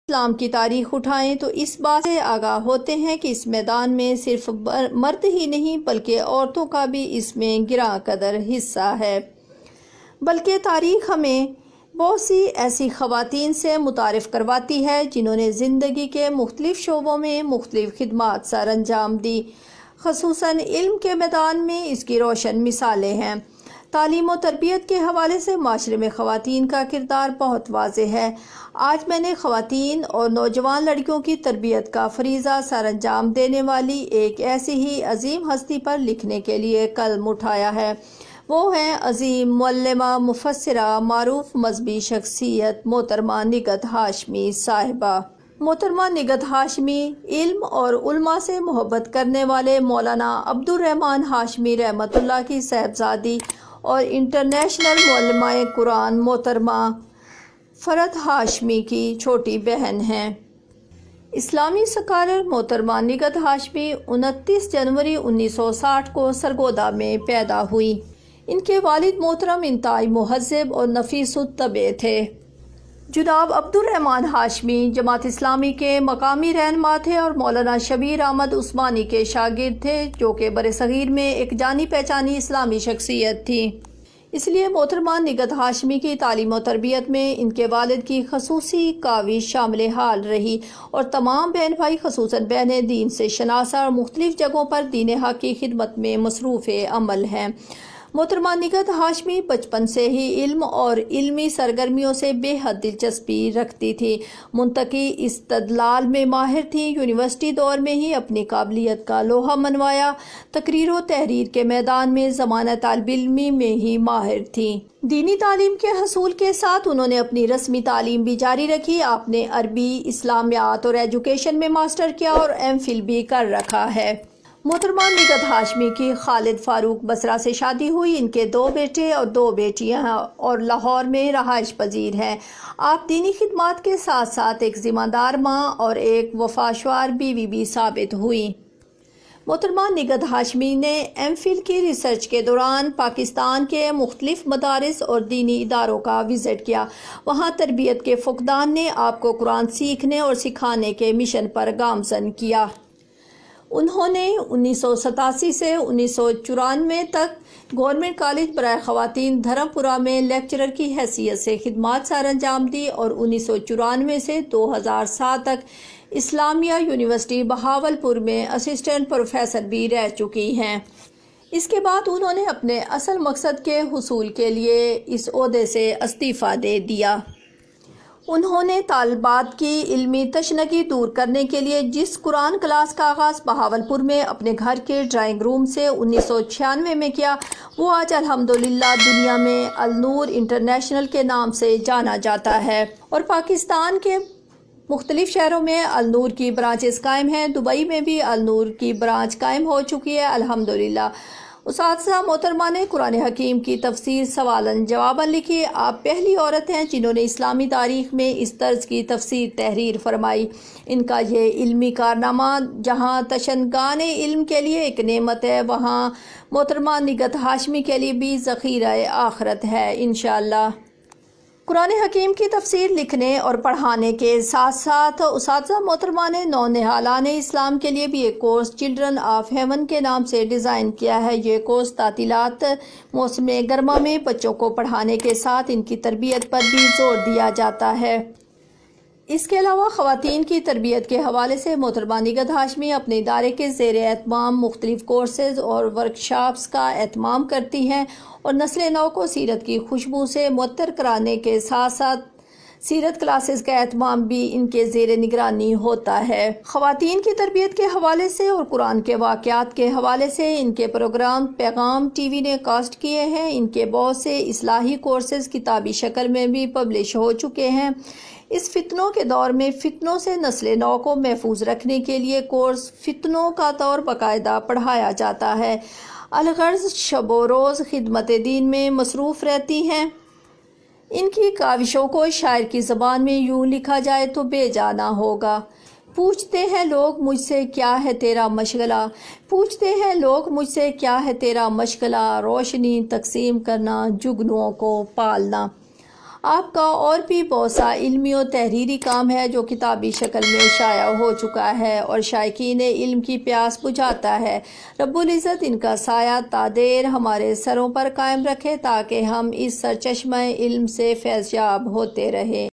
اسلام کی تاریخ اٹھائیں تو اس بات سے آگاہ ہوتے ہیں کہ اس میدان میں صرف مرد ہی نہیں بلکہ عورتوں کا بھی اس میں گراں قدر حصہ ہے، بلکہ تاریخ ہمیں بہت سی ایسی خواتین سے متعارف کرواتی ہے جنہوں نے زندگی کے مختلف شعبوں میں مختلف خدمات سر انجام دی۔ خصوصاً علم کے میدان میں اس کی روشن مثالیں ہیں۔ تعلیم و تربیت کے حوالے سے معاشرے میں خواتین کا کردار بہت واضح ہے۔ آج میں نے خواتین اور نوجوان لڑکیوں کی تربیت کا فریضہ سر انجام دینے والی ایک ایسی ہی عظیم ہستی پر لکھنے کے لیے قلم اٹھایا ہے۔ وہ ہیں عظیم معلمہ، مفسرہ، معروف مذہبی شخصیت محترمہ نگہت ہاشمی صاحبہ۔ محترمہ نگہت ہاشمی علم اور علماء سے محبت کرنے والے مولانا عبدالرحمن ہاشمی رحمۃ اللہ کی صاحبزادی اور انٹرنیشنل معلمہ قرآن محترمہ فرحت ہاشمی کی چھوٹی بہن ہیں۔ اسلامی اسکالر محترمہ نگہت ہاشمی 29 جنوری 1960 کو سرگودا میں پیدا ہوئی۔ ان کے والد محترم انتہائی مہذب اور نفیس الطبع تھے۔ جناب عبدالرحمن ہاشمی جماعت اسلامی کے مقامی رہنما تھے اور مولانا شبیر احمد عثمانی کے شاگرد تھے، جو کہ برصغیر میں ایک جانی پہچانی اسلامی شخصیت تھی۔ اس لیے محترمہ نگہت ہاشمی کی تعلیم و تربیت میں ان کے والد کی خصوصی کاوش شامل حال رہی اور تمام بہن بھائی خصوصاً بہنیں دین سے شناسہ اور مختلف جگہوں پر دین حق کی خدمت میں مصروف عمل ہیں۔ محترمہ نگہت ہاشمی بچپن سے ہی علم اور علمی سرگرمیوں سے بے حد دلچسپی رکھتی تھی۔ منطقی استدلال میں ماہر تھیں۔ یونیورسٹی دور میں ہی اپنی قابلیت کا لوہا منوایا۔ تقریر و تحریر کے میدان میں زمانہ طالب علمی میں ہی ماہر تھیں۔ دینی تعلیم کے حصول کے ساتھ انہوں نے اپنی رسمی تعلیم بھی جاری رکھی۔ آپ نے عربی، اسلامیات اور ایجوکیشن میں ماسٹر کیا اور ایم فل بھی کر رکھا ہے۔ محترمہ نگہت ہاشمی کی خالد فاروق بصرہ سے شادی ہوئی۔ ان کے 2 بیٹے اور 2 بیٹیاں اور لاہور میں رہائش پذیر ہیں۔ آپ دینی خدمات کے ساتھ ساتھ ایک ذمہ دار ماں اور ایک وفاشور بیوی بھی ثابت ہوئی۔ محترمہ نگہت ہاشمی نے ایم فل کی ریسرچ کے دوران پاکستان کے مختلف مدارس اور دینی اداروں کا وزٹ کیا۔ وہاں تربیت کے فقدان نے آپ کو قرآن سیکھنے اور سکھانے کے مشن پر گامزن کیا۔ انہوں نے 1987 سے 1994 تک گورنمنٹ کالج برائے خواتین دھرم پورہ میں لیکچرر کی حیثیت سے خدمات سر انجام دی اور 1994 سے 2007 تک اسلامیہ یونیورسٹی بہاولپور میں اسسٹنٹ پروفیسر بھی رہ چکی ہیں۔ اس کے بعد انہوں نے اپنے اصل مقصد کے حصول کے لیے اس عہدے سے استعفیٰ دے دیا۔ انہوں نے طالبات کی علمی تشنگی دور کرنے کے لیے جس قرآن کلاس کا آغاز بہاولپور میں اپنے گھر کے ڈرائنگ روم سے 1996 میں کیا، وہ آج الحمدللہ دنیا میں النور انٹرنیشنل کے نام سے جانا جاتا ہے اور پاکستان کے مختلف شہروں میں النور کی برانچز قائم ہیں۔ دبئی میں بھی النور کی برانچ قائم ہو چکی ہے الحمدللہ۔ اساتذہ محترمہ نے قرآن حکیم کی تفسیر سوالن جواباً لکھی۔ آپ پہلی عورت ہیں جنہوں نے اسلامی تاریخ میں اس طرز کی تفسیر تحریر فرمائی۔ ان کا یہ علمی کارنامہ جہاں تشنگان علم کے لیے ایک نعمت ہے، وہاں محترمہ نگہت ہاشمی کے لیے بھی ذخیرہ آخرت ہے انشاءاللہ۔ قرآن حکیم کی تفسیر لکھنے اور پڑھانے کے ساتھ ساتھ اساتذہ محترمہ نے نونہالان اسلام کے لیے بھی ایک کورس چلڈرن آف ہیون کے نام سے ڈیزائن کیا ہے۔ یہ کورس تعطیلات موسم گرما میں بچوں کو پڑھانے کے ساتھ ان کی تربیت پر بھی زور دیا جاتا ہے۔ اس کے علاوہ خواتین کی تربیت کے حوالے سے محترمہ نگہت ہاشمی اپنے ادارے کے زیر اہتمام مختلف کورسز اور ورکشاپس کا اہتمام کرتی ہیں اور نسل نو کو سیرت کی خوشبو سے معطر کرانے کے ساتھ ساتھ سیرت کلاسز کا اہتمام بھی ان کے زیر نگرانی ہوتا ہے۔ خواتین کی تربیت کے حوالے سے اور قرآن کے واقعات کے حوالے سے ان کے پروگرام پیغام ٹی وی نے کاسٹ کیے ہیں۔ ان کے بہت سے اصلاحی کورسز کتابی شکل میں بھی پبلش ہو چکے ہیں۔ اس فتنوں کے دور میں فتنوں سے نسل نو کو محفوظ رکھنے کے لیے کورس فتنوں کا دور باقاعدہ پڑھایا جاتا ہے۔ الغرض شب و روز خدمت دین میں مصروف رہتی ہیں۔ ان کی کاوشوں کو شاعر کی زبان میں یوں لکھا جائے تو بے جا نہ ہوگا۔ پوچھتے ہیں لوگ مجھ سے کیا ہے تیرا مشغلہ، پوچھتے ہیں لوگ مجھ سے کیا ہے تیرا مشغلہ، روشنی تقسیم کرنا، جگنوؤں کو پالنا۔ آپ کا اور بھی بہت سا علمی و تحریری کام ہے جو کتابی شکل میں شائع ہو چکا ہے اور شائقین علم کی پیاس بجھاتا ہے۔ رب العزت ان کا سایہ تا دیر ہمارے سروں پر قائم رکھے تاکہ ہم اس سرچشمہ علم سے فیض یاب ہوتے رہیں۔